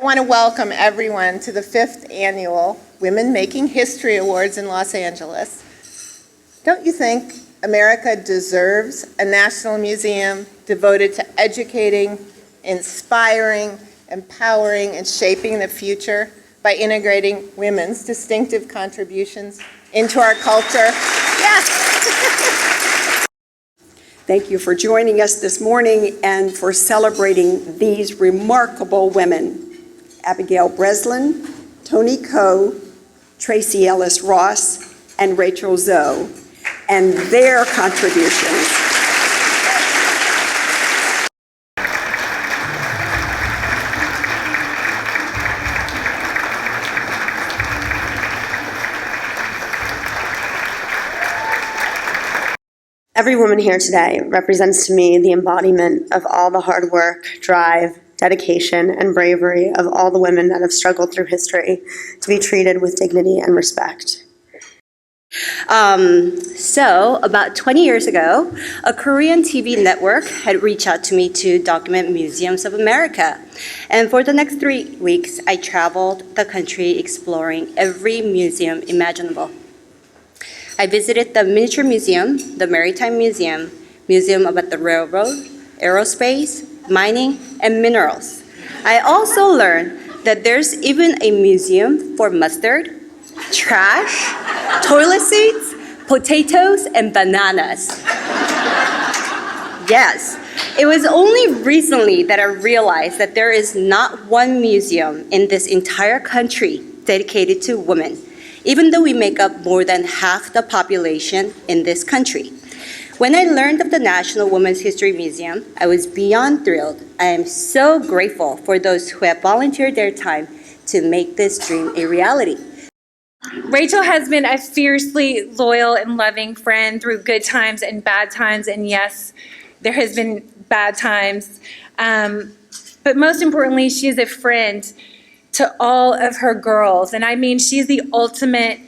I want to welcome everyone to the 5th Annual Women Making History Awards in Los Angeles. Don't you think America deserves a national museum devoted to educating, inspiring, empowering, and shaping the future by integrating women's distinctive contributions into our culture? Yes! Thank you for joining us this morning and for celebrating these remarkable women. Abigail Breslin, Toni Coe, Tracy Ellis Ross, and Rachel Zoe, and their contributions. Every woman here today represents to me the embodiment of all the hard work, drive, dedication, and bravery of all the women that have struggled through history to be treated with dignity and respect. So about 20 years ago, a Korean TV network had reached out to me to document museums of America. And for the next 3 weeks, I traveled the country exploring every museum imaginable. I visited the Miniature Museum, the Maritime Museum, Museum about the Railroad, Aerospace, Mining, and Minerals. I also learned that there's even a museum for mustard, trash, toilet seats, potatoes, and bananas. Yes, it was only recently that I realized that there is not one museum in this entire country dedicated to women, even though we make up more than half the population in this country. When I learned of the National Women's History Museum, I was beyond thrilled. I am so grateful for those who have volunteered their time to make this dream a reality. Rachel has been a fiercely loyal and loving friend through good times and bad times, and yes, there has been bad times. But most importantly, she is a friend to all of her girls. And I mean, she's the ultimate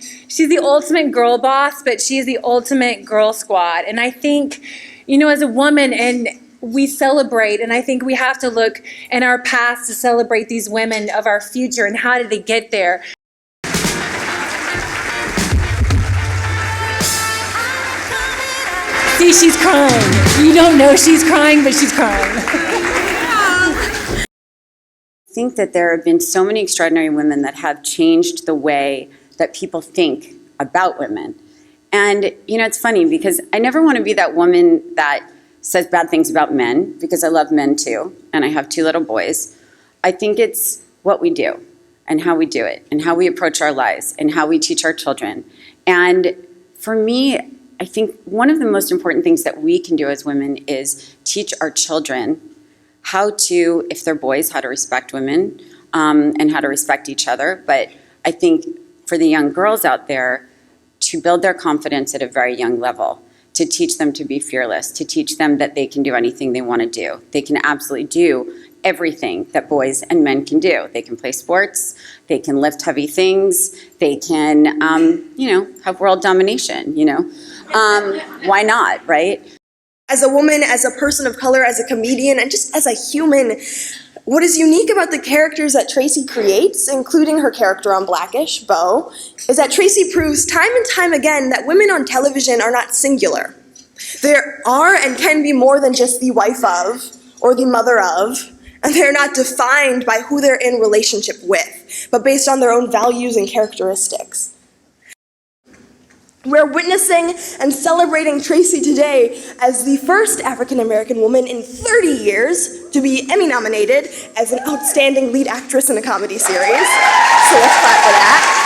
girl boss, but she's the ultimate girl squad. And I think, as a woman, and we celebrate, and I think we have to look in our past to celebrate these women of our future and how did they get there. See, she's crying. You don't know she's crying, but she's crying. I think that there have been so many extraordinary women that have changed the way that people think about women. And, it's funny because I never want to be that woman that says bad things about men, because I love men too, and I have 2 little boys. I think it's what we do and how we do it and how we approach our lives and how we teach our children. And for me, I think one of the most important things that we can do as women is teach our children how to, if they're boys, how to respect women and how to respect each other. But I think for the young girls out there, to build their confidence at a very young level, to teach them to be fearless, to teach them that they can do anything they want to do. They can absolutely do everything that boys and men can do. They can play sports, they can lift heavy things, they can, have world domination, Why not, right? As a woman, as a person of color, as a comedian, and just as a human, what is unique about the characters that Tracy creates, including her character on Blackish, Bo, is that Tracy proves time and time again that women on television are not singular. There are and can be more than just the wife of, or the mother of, and they're not defined by who they're in relationship with, but based on their own values and characteristics. We're witnessing and celebrating Tracy today as the first African-American woman in 30 years to be Emmy nominated as an outstanding lead actress in a comedy series. So let's clap for that.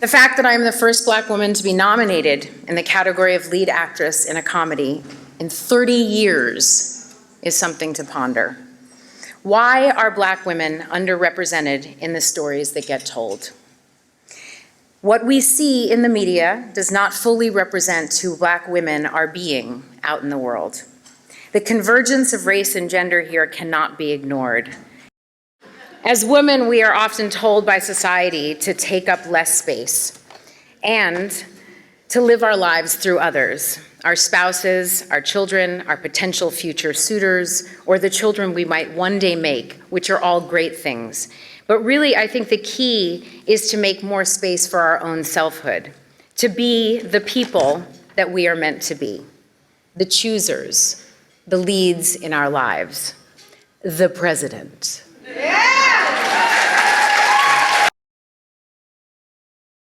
The fact that I am the first Black woman to be nominated in the category of lead actress in a comedy in 30 years is something to ponder. Why are Black women underrepresented in the stories that get told? What we see in the media does not fully represent who Black women are being out in the world. The convergence of race and gender here cannot be ignored. As women, we are often told by society to take up less space and to live our lives through others, our spouses, our children, our potential future suitors, or the children we might one day make, which are all great things. But really, I think the key is to make more space for our own selfhood, to be the people that we are meant to be, the choosers, the leads in our lives, the president.